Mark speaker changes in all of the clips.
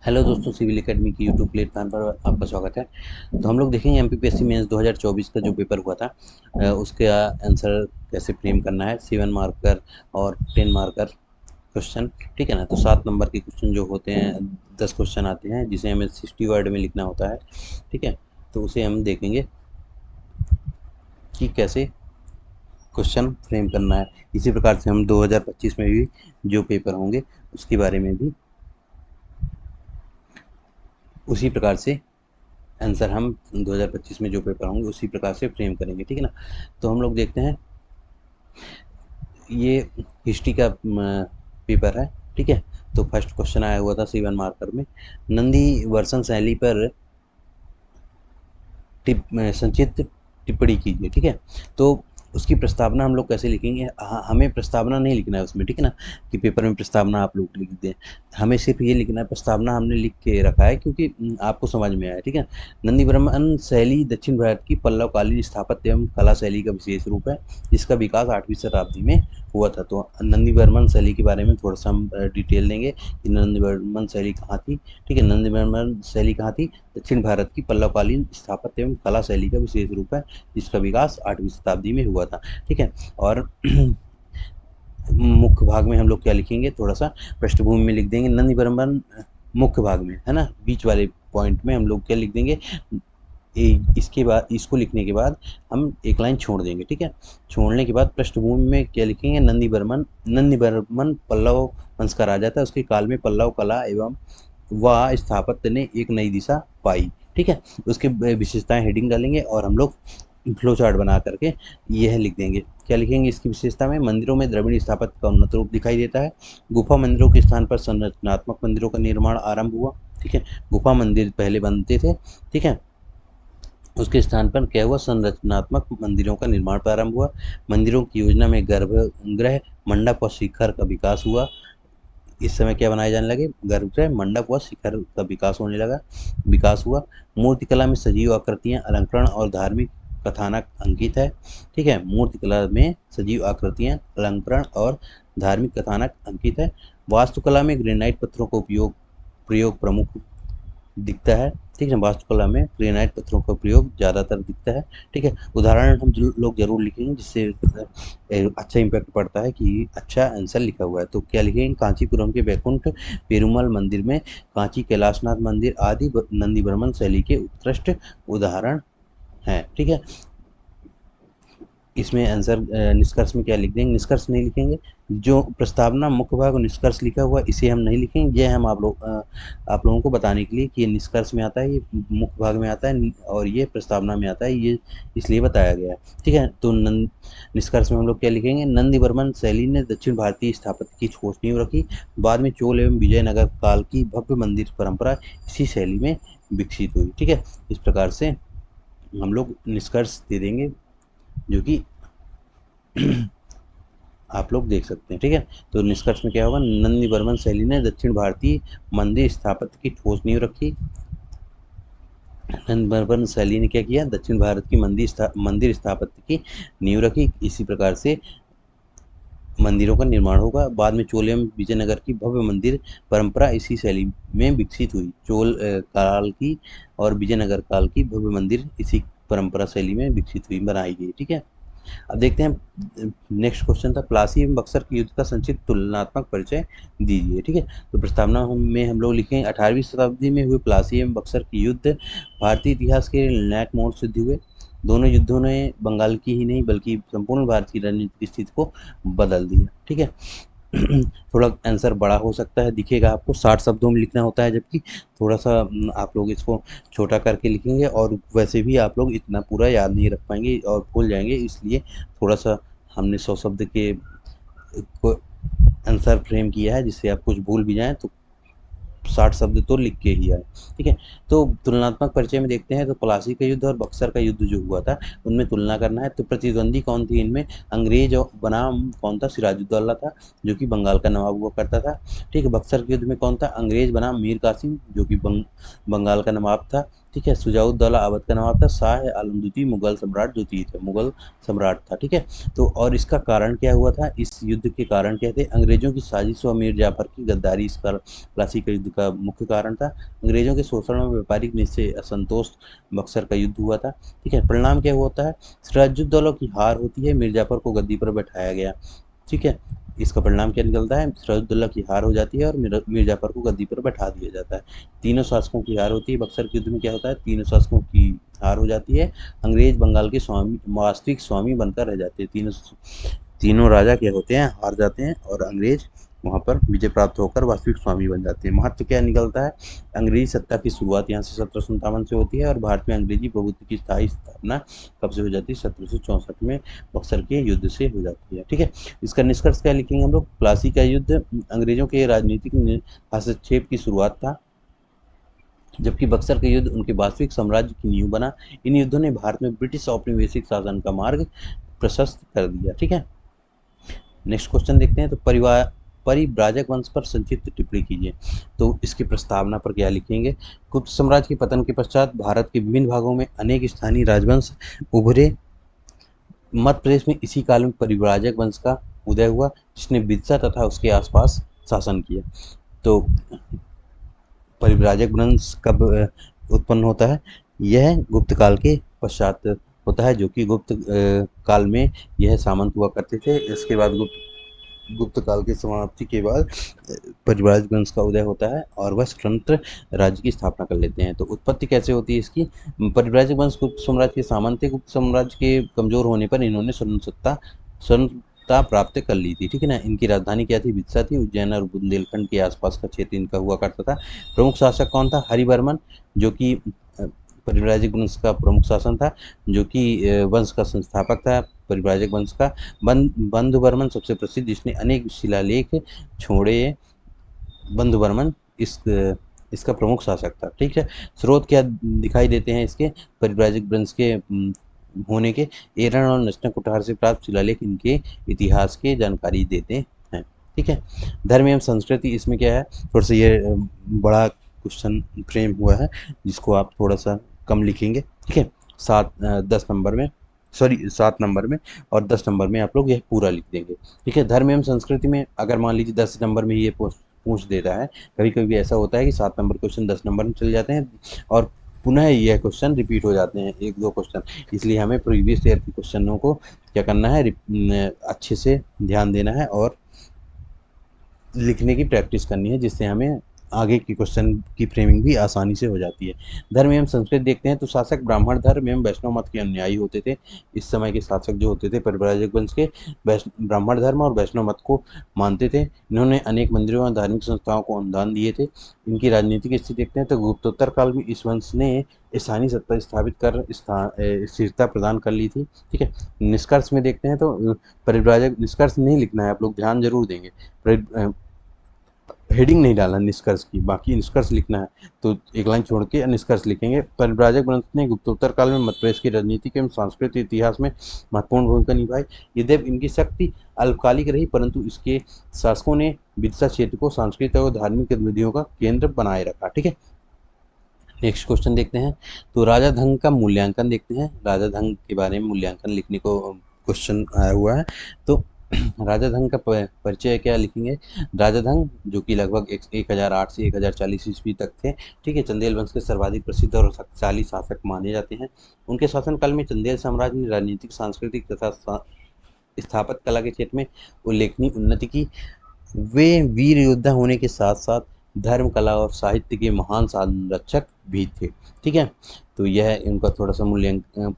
Speaker 1: Hello दोस्तों, civil academy की YouTube platform पर आपका स्वागत है। तो हम लोग देखेंगे एमपीपीएससी मेंस 2024 का जो पेपर हुआ था, उसका आंसर कैसे फ्रेम करना है। 7 मार्कर और 10 मार्कर क्वेश्चन, ठीक है ना। तो 7 नंबर के क्वेश्चन जो होते हैं, 10 क्वेश्चन आते हैं जिसे हमें 60 वर्ड में लिखना होता है, ठीक है। तो उसे हम देखेंगे कि कैसे क्वेश्चन फ्रेम करना है। इसी प्रकार से हम 2025 में भी जो पेपर होंगे उसके बारे में भी उसी प्रकार से आंसर हम 2025 में जो पेपर होंगे उसी प्रकार से फ्रेम करेंगे, ठीक है ना। तो हम लोग देखते हैं, ये हिस्ट्री का पेपर है, ठीक है। तो फर्स्ट क्वेश्चन आया हुआ था 7 मार्कर में, नंदी वर्षण शैली पर संक्षिप्त टिप्पणी कीजिए, ठीक है। तो उसकी प्रस्तावना हम लोग कैसे लिखेंगे। हमें प्रस्तावना नहीं लिखना है उसमें, ठीक है ना, कि पेपर में प्रस्तावना आप लोग लिख दें। हमें सिर्फ ये लिखना है, प्रस्तावना हमने लिख के रखा है क्योंकि आपको समझ में आया, ठीक है। नंदी वर्मन शैली दक्षिण भारत की पल्लवकालीन स्थापत्य एवं कला शैली का विशेष रूप है, जिसका विकास 8वीं शताब्दी में हुआ था। तो नंदी वर्मन शैली के बारे में थोड़ा सा हम डिटेल देंगे कि नंदी वर्मन शैली कहाँ थी, ठीक है। नंदी वर्मन शैली कहाँ थी, दक्षिण भारत की पल्लवकालीन स्थापत्य एवं कला शैली का विशेष रूप है, जिसका विकास 8वीं शताब्दी में हुआ था, ठीक है। और मुख्य भाग में हम लोग क्या लिखेंगे, थोड़ा सा पृष्ठभूमि में लिख देंगे नंदी वर्मन। मुख्य भाग में है ना, बीच वाले पॉइंट में हम लोग क्या लिख देंगे, इसके बाद इसको लिखने के बाद हम एक लाइन छोड़ देंगे, ठीक है। छोड़ने के बाद पृष्ठभूमि में क्या लिखेंगे, नंदी वर्मन पल्लव वंश का राजा था, उसके काल में पल्लव कला एवं वह स्थापत्य ने एक नई दिशा पाई, ठीक है। उसके विशेषताएं हेडिंग डालेंगे और हम लोग फ्लो चार्ट बना करके यह लिख देंगे। क्या लिखेंगे इसकी विशेषता में, मंदिरों में द्रविड़ स्थापत्य का उन्नत रूप दिखाई देता है। गुफा मंदिरों के स्थान पर संरचनात्मक मंदिरों का निर्माण आरंभ हुआ, ठीक है। गुफा मंदिर पहले बनते थे, ठीक है, उसके स्थान पर क्या हुआ, संरचनात्मक मंदिरों का निर्माण प्रारंभ हुआ। मंदिरों की योजना में गर्भगृह, मंडप और शिखर का विकास हुआ। इस समय क्या बनाए जाने लगे, गर्भगृह, मंडप व शिखर का विकास हुआ। मूर्तिकला में सजीव आकृतियां, अलंकरण और धार्मिक कथानक अंकित है, ठीक है। मूर्तिकला में सजीव आकृतियां, अलंकरण और धार्मिक कथानक अंकित है। वास्तुकला में ग्रेनाइट पत्थरों का प्रयोग प्रमुख दिखता है, ठीक है। वास्तुकला में ग्रेनाइट पत्थरों का प्रयोग ज़्यादातर दिखता है, ठीक है। उदाहरण हम लोग जरूर लिखेंगे, जिससे अच्छा इम्पैक्ट पड़ता है कि अच्छा आंसर लिखा हुआ है। तो क्या लिखेंगे, कांचीपुरम के वैकुंठ पेरुमल मंदिर में कांची कैलाशनाथ मंदिर आदि नंदी वर्मन शैली के उत्कृष्ट उदाहरण हैं, ठीक है। इसमें आंसर निष्कर्ष में क्या लिख देंगे, निष्कर्ष नहीं लिखेंगे। जो प्रस्तावना मुख्य भाग और निष्कर्ष लिखा हुआ इसे हम नहीं लिखेंगे। ये हम आप लोगों को बताने के लिए कि ये निष्कर्ष में आता है, ये मुख्य भाग में आता है और ये प्रस्तावना में आता है, ये इसलिए बताया गया है, ठीक है। तो निष्कर्ष में हम लोग क्या लिखेंगे, नंदी वर्मन शैली ने दक्षिण भारतीय स्थापत्य की ठोस नींव रखी। बाद में चोल एवं विजयनगर काल की भव्य मंदिर परंपरा इसी शैली में विकसित हुई, ठीक है। इस प्रकार से हम लोग निष्कर्ष दे देंगे, जो कि आप लोग देख सकते हैं, ठीक है। तो निष्कर्ष में क्या होगा, नंदी वर्मन शैली ने दक्षिण भारतीय मंदिर स्थापत्य की ठोस नींव रखी। नंदी वर्मन शैली ने क्या किया, दक्षिण भारत की मंदिर स्थापत्य की नींव रखी। इसी प्रकार से मंदिरों का निर्माण होगा। बाद में चोल एवं विजयनगर की भव्य मंदिर परंपरा इसी शैली में विकसित हुई। चोल काल की और विजयनगर काल की भव्य मंदिर इसी परंपरा शैली में विकसित हुई, बनाई गई, ठीक है। अब देखते हैं, नेक्स्ट क्वेश्चन था, प्लासी एवं बक्सर के युद्ध का संक्षिप्त तुलनात्मक परिचय दीजिए, ठीक है। तो प्रस्तावना में हम लोग लिखेंगे, 18वीं शताब्दी में हुए प्लासी एवं बक्सर के युद्ध भारतीय इतिहास के निर्णायक मोड़ सिद्ध हुए। दोनों युद्धों ने बंगाल की ही नहीं बल्कि संपूर्ण भारत की रणनीतिक स्थिति को बदल दिया, ठीक है। थोड़ा आंसर बड़ा हो सकता है, दिखेगा आपको 60 शब्दों में लिखना होता है, जबकि थोड़ा सा आप लोग इसको छोटा करके लिखेंगे और वैसे भी आप लोग इतना पूरा याद नहीं रख पाएंगे और भूल जाएंगे, इसलिए थोड़ा सा हमने 100 शब्द के को आंसर फ्रेम किया है, जिससे आप कुछ भूल भी जाएं तो 60 शब्द तो लिख के ही आए, ठीक है। तो तुलनात्मक परिचय में देखते हैं, तो प्लासी का युद्ध और बक्सर का युद्ध जो हुआ था उनमें तुलना करना है। तो प्रतिद्वंदी कौन थी इनमें, अंग्रेज और बनाम कौन था, सिराजुद्दौला था, जो कि बंगाल का नवाब हुआ करता था, ठीक है। बक्सर के युद्ध में कौन था, अंग्रेज बनाम मीर कासिम, जो कि बंगाल का नवाब था, ठीक है। शुजाउद्दौला अवध का नवाब था। शाह आलम द्वितीय मुगल सम्राट द्वितीय थे, मुगल सम्राट था। ठीक है। तो और इसका कारण क्या हुआ था, इस युद्ध के कारण क्या थे, अंग्रेजों की साजिश और मीर जाफर की गद्दारी इस प्लासी का युद्ध का मुख्य कारण था। अंग्रेजों के शोषण और व्यापारिक नीति से असंतोष बक्सर का युद्ध हुआ था। ठीक है। परिणाम क्या होता है, सिराजुद्दौला की हार होती है, मीर जाफर को गद्दी पर बैठाया गया। ठीक है। इसका परिणाम क्या निकलता है, सिराजुद्दौला की हार हो जाती है और मीर जाफर को गद्दी पर बैठा दिया जाता है। तीनों शासकों की हार होती है। बक्सर के युद्ध में क्या होता है, तीनों शासकों की हार हो जाती है। अंग्रेज बंगाल के स्वामी, वास्तविक स्वामी बनकर रह जाते हैं। तीनों राजा क्या होते हैं, हार जाते हैं और अंग्रेज वहाँ पर विजय प्राप्त होकर वास्तविक स्वामी बन जाते हैं। महत्व क्या निकलता है, अंग्रेजी सत्ता की शुरुआत यहाँ से 1757 से होती है और भारत में अंग्रेजी प्रभुत्व की स्थायी स्थापना कब से हो जाती है, 1764 में बक्सर के युद्ध से हो जाती है। ठीक है। इसका निष्कर्ष क्या लिखेंगे हम लोग, प्लासी का युद्ध अंग्रेजों के राजनीतिक हस्तक्षेप की शुरुआत था, जबकि बक्सर का युद्ध उनके वास्तविक साम्राज्य की नींव बना। इन युद्धों ने भारत में ब्रिटिश औपनिवेशिक शासन का मार्ग प्रशस्त कर दिया। ठीक है। नेक्स्ट क्वेश्चन देखते हैं। तो परिव्राजक वंश पर संक्षिप्त टिप्पणी कीजिए। तो इसकी प्रस्तावना पर क्या लिखेंगे, गुप्त साम्राज्य के पतन के पश्चात भारत के विभिन्न भागों में अनेक स्थानीय राजवंश उभरे। मध्य प्रदेश में इसी काल में परिव्राजक वंश का उदय हुआ, जिसने बिदसा तथा उसके आसपास शासन किया। तो परिव्राजक वंश कब उत्पन्न होता है, यह गुप्त काल के पश्चात होता है, जो कि गुप्त काल में यह सामंत हुआ करते थे। इसके बाद गुप्त काल की समाप्ति के बाद परिव्राजक वंश का उदय होता है और वह स्वतंत्र राज्य की स्थापना कर लेते हैं। तो उत्पत्ति कैसे होती है इसकी, परिव्राजक वंश गुप्त साम्राज्य के सामंत थे। गुप्त साम्राज्य के कमजोर होने पर इन्होंने स्वतंत्रता प्राप्त कर ली थी। ठीक है ना। इनकी राजधानी क्या थी, बिदसा थी। उज्जैन और बुंदेलखंड के आसपास का क्षेत्र इनका हुआ करता था। प्रमुख शासक कौन था, हरिवर्मन, जो कि परिव्राजक वंश का प्रमुख शासन था, जो कि वंश का संस्थापक था परिव्राजक वंश का। बंधुवर्मन सबसे प्रसिद्ध, जिसने अनेक शिलालेख छोड़े। बंधुवर्मन इसका प्रमुख शासक था। ठीक है। स्रोत क्या दिखाई देते हैं इसके, परिव्राजक वंश के होने के एरन और नचना कुठार से प्राप्त शिलालेख इनके इतिहास के जानकारी देते हैं। ठीक है। धर्म एवं संस्कृति, इसमें क्या है, थोड़ा सा ये बड़ा क्वेश्चन फ्रेम हुआ है, जिसको आप थोड़ा सा कम लिखेंगे। ठीक है। 7 नंबर में और 10 नंबर में आप लोग यह पूरा लिख देंगे। ठीक है। धर्म एवं संस्कृति में अगर मान लीजिए 10 नंबर में ये पूछ देता है, कभी कभी ऐसा होता है कि 7 नंबर क्वेश्चन 10 नंबर में चले जाते हैं और पुनः यह क्वेश्चन रिपीट हो जाते हैं, 1-2 क्वेश्चन। इसलिए हमें प्रीवियस ईयर के क्वेश्चनों को क्या करना है, अच्छे से ध्यान देना है और लिखने की प्रैक्टिस करनी है, जिससे हमें आगे की क्वेश्चन की फ्रेमिंग भी आसानी से हो जाती है। धर्म एवं संस्कृति देखते हैं। तो शासक ब्राह्मण धर्म एवं वैष्णव मत के अनुयायी होते थे। इस समय के शासक जो होते थे परिव्राजक वंश के, ब्राह्मण धर्म और वैष्णव मत को मानते थे। इन्होंने अनेक मंदिरों और धार्मिक संस्थाओं को अनुदान दिए थे। इनकी राजनीतिक स्थिति देखते हैं। तो गुप्तोत्तर काल में इस वंश ने स्थानीय सत्ता स्थापित कर स्थिरता प्रदान कर ली थी। ठीक है। निष्कर्ष में देखते हैं। तो परिव्राजक, निष्कर्ष नहीं लिखना है, आप लोग ध्यान जरूर देंगे, हेडिंग नहीं डालना निष्कर्ष की, बाकी निष्कर्ष लिखना है। तो एक लाइन छोड़ के निष्कर्ष लिखेंगे। परिव्राजक वंश ने गुप्तोत्तर काल में मध्य प्रदेश की राजनीतिक एवं सांस्कृतिक इतिहास में महत्वपूर्ण भूमिका निभाई। यद्यपि इनकी शक्ति अल्पकालिक रही, परंतु इसके शासकों ने बिदसा क्षेत्र को सांस्कृतिक और धार्मिक गतिविधियों का केंद्र बनाए रखा। ठीक है। नेक्स्ट क्वेश्चन देखते हैं। तो राजा धंग का मूल्यांकन देखते हैं। राजा धंग के बारे में मूल्यांकन लिखने को क्वेश्चन आया हुआ है। तो राजा धंग का परिचय क्या लिखेंगे, राजा धंग जो कि लगभग 1008 से 1040 ईस्वी तक थे। ठीक है। चंदेल वंश के सर्वाधिक प्रसिद्ध और शक्तिशाली शासक माने जाते हैं। उनके शासनकाल में चंदेल साम्राज्य ने राजनीतिक, सांस्कृतिक तथा स्थापत्य कला के क्षेत्र में उल्लेखनीय उन्नति की। वे वीर योद्धा होने के साथ साथ धर्म, कला और साहित्य के महान संरक्षक भी थे। ठीक है। तो यह इनका थोड़ा सा मूल्यांकन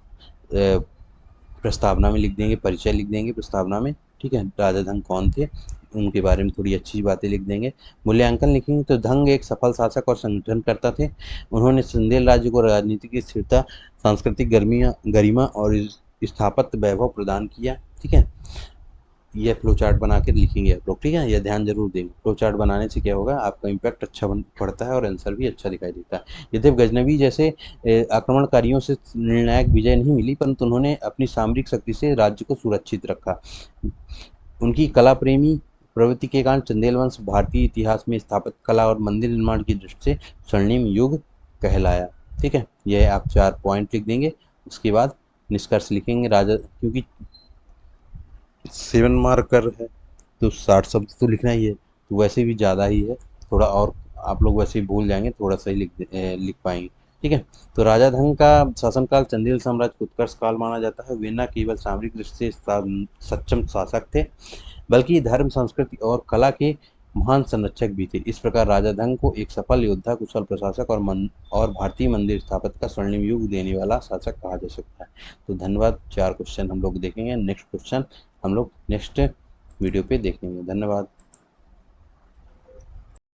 Speaker 1: प्रस्तावना में लिख देंगे, परिचय लिख देंगे प्रस्तावना में। ठीक है। राजा धंग कौन थे, उनके बारे में थोड़ी अच्छी बातें लिख देंगे। मूल्यांकन लिखेंगे। तो धंग एक सफल शासक और संगठनकर्ता थे। उन्होंने चंदेल राज्य को राजनीतिक स्थिरता, सांस्कृतिक गरिमा और स्थापत्य वैभव प्रदान किया। ठीक है। यह फ्लो चार्ट बना के लिखेंगे आप लोग। ठीक है। यह ध्यान जरूर देंगे। फ्लो चार्ट बनाने से क्या होगा, आपका इम्पैक्ट अच्छा पड़ता है और आंसर भी अच्छा दिखाई देता है। यद्यपि गजनवी जैसे आक्रमणकारियों से निर्णायक विजय नहीं मिली, परंतु उन्होंने अपनी सामरिक शक्ति से राज्य को सुरक्षित रखा। उनकी कला प्रेमी प्रवृत्ति के कारण चंदेल वंश भारतीय इतिहास में स्थापत्य कला और मंदिर निर्माण की दृष्टि से स्वर्णिम युग कहलाया। ठीक है, यह आप 4 पॉइंट लिख देंगे। उसके बाद निष्कर्ष लिखेंगे। राजा, क्योंकि 7 मार्कर है तो 60 शब्द तो लिखना ही है, तो वैसे भी ज़्यादा ही है, थोड़ा और आप लोग वैसे ही भूल जाएंगे, थोड़ा सा ही लिख पाएंगे। ठीक है, तो राजा धन का शासनकाल चंदेल साम्राज्य का उत्कर्ष काल माना जाता है। वे न केवल सामरिक दृष्टि से सक्षम शासक थे, बल्कि धर्म, संस्कृति और कला के महान संरक्षक भी थे। इस प्रकार राजा धन को एक सफल योद्धा, कुशल प्रशासक और भारतीय मंदिर स्थापत्य का स्वर्णिम युग देने वाला शासक कहा जा सकता है। तो धन्यवाद। 4 क्वेश्चन हम लोग देखेंगे। नेक्स्ट क्वेश्चन हम लोग नेक्स्ट वीडियो पे देखेंगे। धन्यवाद।